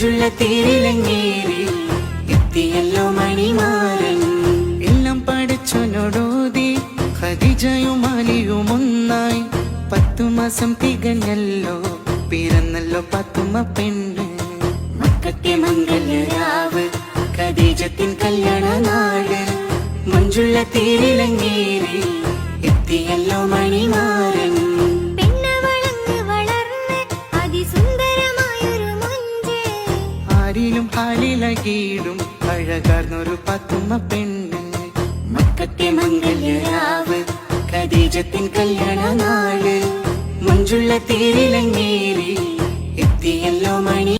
മഞ്ജുള്ള തേരിലങ്ങേറി എത്തിയല്ലോ മണിമാരൻ. എല്ലാം പഠിച്ചോനോടോതി ഖദീജയും അലിയും ഒന്നായി. 10 മാസം തികഞ്ഞല്ലോ, പിറന്നല്ലോ പാത്തുമ്മ പെണ്ണ്. മക്കത്തെ മംഗല്യരാവ് ഖദീജത്തിൻ കല്യാണ നാട്. മഞ്ജുള്ള തേരിലങ്ങേറി എത്തിയല്ലോ മണിമാരൻ. ആരിലും ഹാലിലകീടും അഴകാർന്നൊരു പാത്തുമ്മ പെണ്ണ്. മക്കത്തെ മംഗല്യരാവ് ഖദീജത്തിൻ കല്യാണ നാട്. മഞ്ജുള്ള തേരിലങ്ങേറി എത്തിയല്ലോ മണി